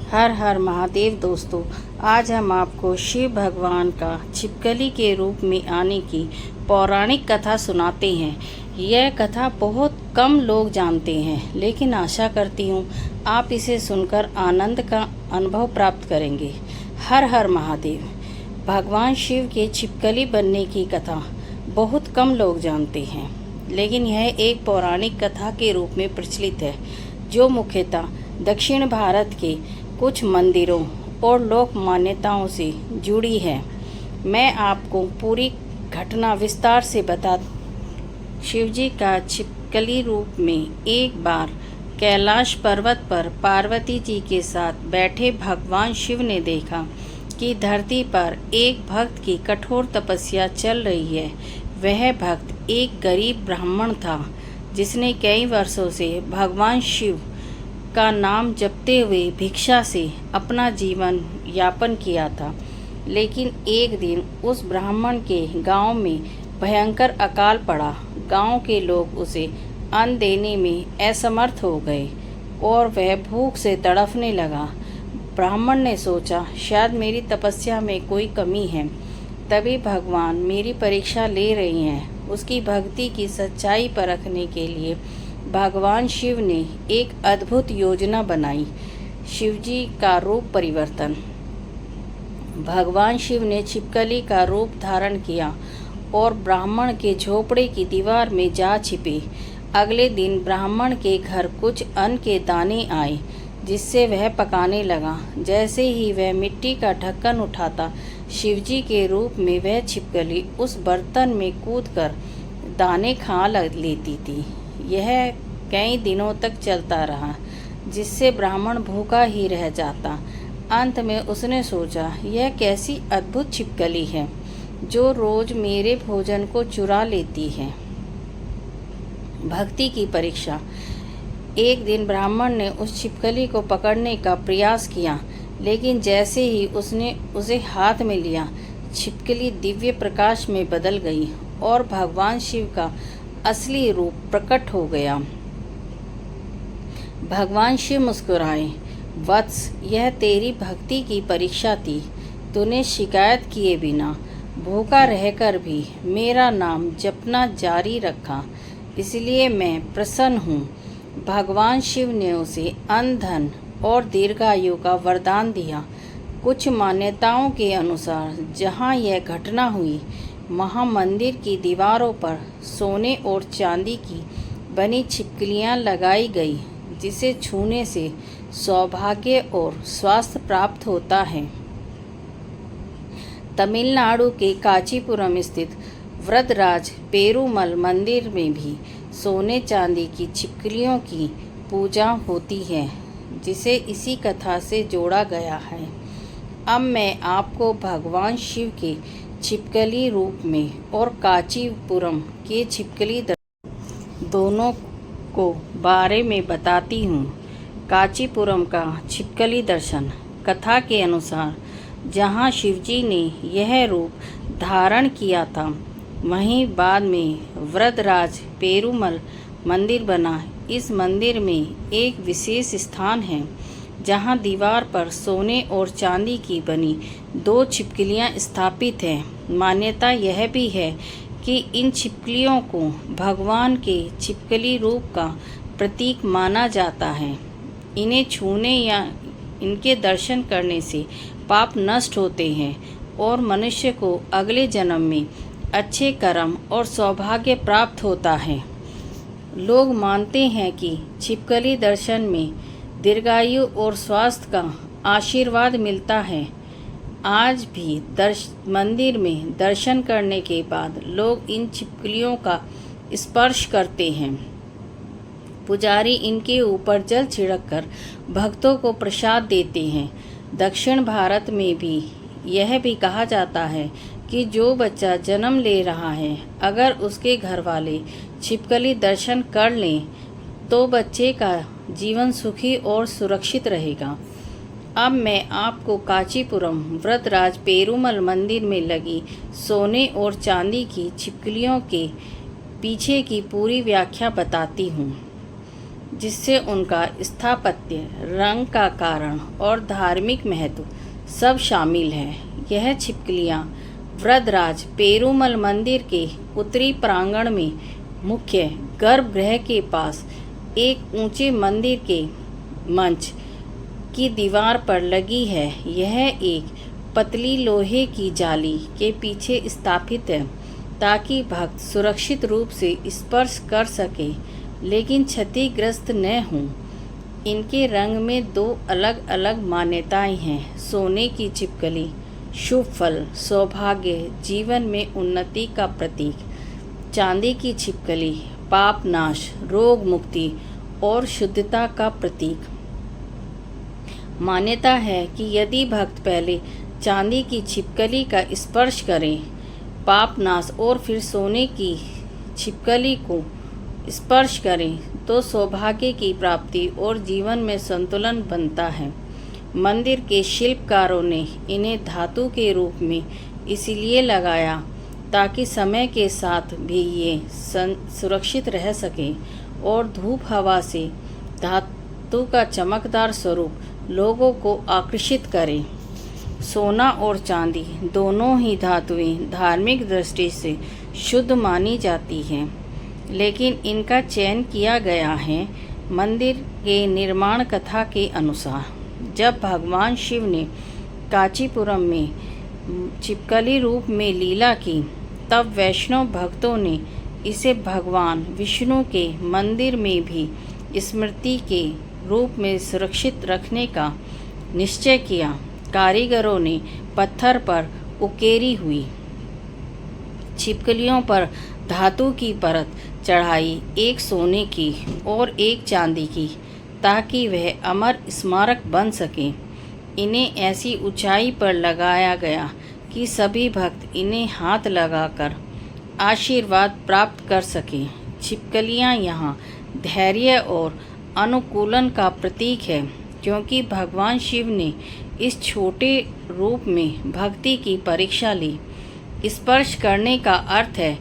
हर हर महादेव दोस्तों, आज हम आपको शिव भगवान का छिपकली के रूप में आने की पौराणिक कथा सुनाते हैं। यह कथा बहुत कम लोग जानते हैं, लेकिन आशा करती हूँ आप इसे सुनकर आनंद का अनुभव प्राप्त करेंगे। हर हर महादेव। भगवान शिव के छिपकली बनने की कथा बहुत कम लोग जानते हैं, लेकिन यह एक पौराणिक कथा के रूप में प्रचलित है, जो मुख्यतः दक्षिण भारत के कुछ मंदिरों और लोक मान्यताओं से जुड़ी है। मैं आपको पूरी घटना विस्तार से बता। शिवजी का छिपकली रूप में एक बार कैलाश पर्वत पर पार्वती जी के साथ बैठे भगवान शिव ने देखा कि धरती पर एक भक्त की कठोर तपस्या चल रही है। वह भक्त एक गरीब ब्राह्मण था, जिसने कई वर्षों से भगवान शिव का नाम जपते हुए भिक्षा से अपना जीवन यापन किया था। लेकिन एक दिन उस ब्राह्मण के गांव में भयंकर अकाल पड़ा। गांव के लोग उसे अन्न देने में असमर्थ हो गए और वह भूख से तड़फने लगा। ब्राह्मण ने सोचा, शायद मेरी तपस्या में कोई कमी है, तभी भगवान मेरी परीक्षा ले रही हैं। उसकी भक्ति की सच्चाई परखने के लिए भगवान शिव ने एक अद्भुत योजना बनाई। शिवजी का रूप परिवर्तन। भगवान शिव ने छिपकली का रूप धारण किया और ब्राह्मण के झोपड़े की दीवार में जा छिपे। अगले दिन ब्राह्मण के घर कुछ अन्न के दाने आए, जिससे वह पकाने लगा। जैसे ही वह मिट्टी का ढक्कन उठाता, शिवजी के रूप में वह छिपकली उस बर्तन में कूदकर दाने खा लेती थी। यह कई दिनों तक चलता रहा, जिससे ब्राह्मण भूखा ही रह जाता। अंत में उसने सोचा, यह कैसी अद्भुत छिपकली है जो रोज मेरे भोजन को चुरा लेती है। भक्ति की परीक्षा। एक दिन ब्राह्मण ने उस छिपकली को पकड़ने का प्रयास किया, लेकिन जैसे ही उसने उसे हाथ में लिया, छिपकली दिव्य प्रकाश में बदल गई और भगवान शिव का असली रूप प्रकट हो गया। भगवान शिव मुस्कुराए, वत्स, यह तेरी भक्ति की परीक्षा थी। तूने शिकायत किए बिना भूखा रहकर भी मेरा नाम जपना जारी रखा, इसलिए मैं प्रसन्न हूँ। भगवान शिव ने उसे अन्न, धन और दीर्घायु का वरदान दिया। कुछ मान्यताओं के अनुसार जहाँ यह घटना हुई, महामंदिर की दीवारों पर सोने और चांदी की बनी छिपकलियाँ लगाई गई, जिसे छूने से सौभाग्य और स्वास्थ्य प्राप्त होता है। तमिलनाडु के कांचीपुरम स्थित वरदराज पेरुमल मंदिर में भी सोने चांदी की छिपकलियों की पूजा होती है, जिसे इसी कथा से जोड़ा गया है। अब मैं आपको भगवान शिव के छिपकली रूप में और कांचीपुरम के छिपकली दोनों को बारे में बताती हूँ। कांचीपुरम का छिपकली दर्शन। कथा के अनुसार जहाँ शिवजी ने यह रूप धारण किया था, वहीं बाद में वरदराज पेरुमल मंदिर बना। इस मंदिर में एक विशेष स्थान है, जहाँ दीवार पर सोने और चांदी की बनी 2 छिपकलियाँ स्थापित हैं। मान्यता यह भी है कि इन छिपकलियों को भगवान के छिपकली रूप का प्रतीक माना जाता है। इन्हें छूने या इनके दर्शन करने से पाप नष्ट होते हैं और मनुष्य को अगले जन्म में अच्छे कर्म और सौभाग्य प्राप्त होता है। लोग मानते हैं कि छिपकली दर्शन में दीर्घायु और स्वास्थ्य का आशीर्वाद मिलता है। आज भी मंदिर में दर्शन करने के बाद लोग इन छिपकलियों का स्पर्श करते हैं। पुजारी इनके ऊपर जल छिड़ककर भक्तों को प्रसाद देते हैं। दक्षिण भारत में भी यह भी कहा जाता है कि जो बच्चा जन्म ले रहा है, अगर उसके घर वाले छिपकली दर्शन कर लें, तो बच्चे का जीवन सुखी और सुरक्षित रहेगा। अब मैं आपको कांचीपुरम वरदराज पेरुमल मंदिर में लगी सोने और चांदी की छिपकलियों के पीछे की पूरी व्याख्या बताती हूँ। जिससे उनका स्थापत्य, रंग का कारण और धार्मिक महत्व सब शामिल है। यह छिपकलियाँ वृद्धराज पेरूमल मंदिर के उत्तरी प्रांगण में मुख्य गर्भगृह के पास एक ऊंचे मंदिर के मंच की दीवार पर लगी है। यह एक पतली लोहे की जाली के पीछे स्थापित है ताकि भक्त सुरक्षित रूप से स्पर्श कर सके लेकिन क्षतिग्रस्त न हों। इनके रंग में 2 अलग अलग मान्यताएं हैं। सोने की छिपकली शुभ फल, सौभाग्य, जीवन में उन्नति का प्रतीक। चांदी की छिपकली पाप नाश, रोग मुक्ति और शुद्धता का प्रतीक। मान्यता है कि यदि भक्त पहले चांदी की छिपकली का स्पर्श करें पाप नाश और फिर सोने की छिपकली को स्पर्श करें तो सौभाग्य की प्राप्ति और जीवन में संतुलन बनता है। मंदिर के शिल्पकारों ने इन्हें धातु के रूप में इसलिए लगाया ताकि समय के साथ भी ये सुरक्षित रह सके और धूप हवा से धातु का चमकदार स्वरूप लोगों को आकर्षित करे। सोना और चांदी दोनों ही धातुएं धार्मिक दृष्टि से शुद्ध मानी जाती हैं, लेकिन इनका चयन किया गया है मंदिर के निर्माण कथा के अनुसार। जब भगवान शिव ने कांचीपुरम में छिपकली रूप में लीला की तब वैष्णव भक्तों ने इसे भगवान विष्णु के मंदिर में भी स्मृति के रूप में सुरक्षित रखने का निश्चय किया। कारीगरों ने पत्थर पर उकेरी हुई छिपकलियों पर धातु की परत चढ़ाई, एक सोने की और एक चांदी की, ताकि वह अमर स्मारक बन सके। इन्हें ऐसी ऊंचाई पर लगाया गया कि सभी भक्त इन्हें हाथ लगाकर आशीर्वाद प्राप्त कर सकें। छिपकलियाँ यहाँ धैर्य और अनुकूलन का प्रतीक है, क्योंकि भगवान शिव ने इस छोटे रूप में भक्ति की परीक्षा ली। स्पर्श करने का अर्थ है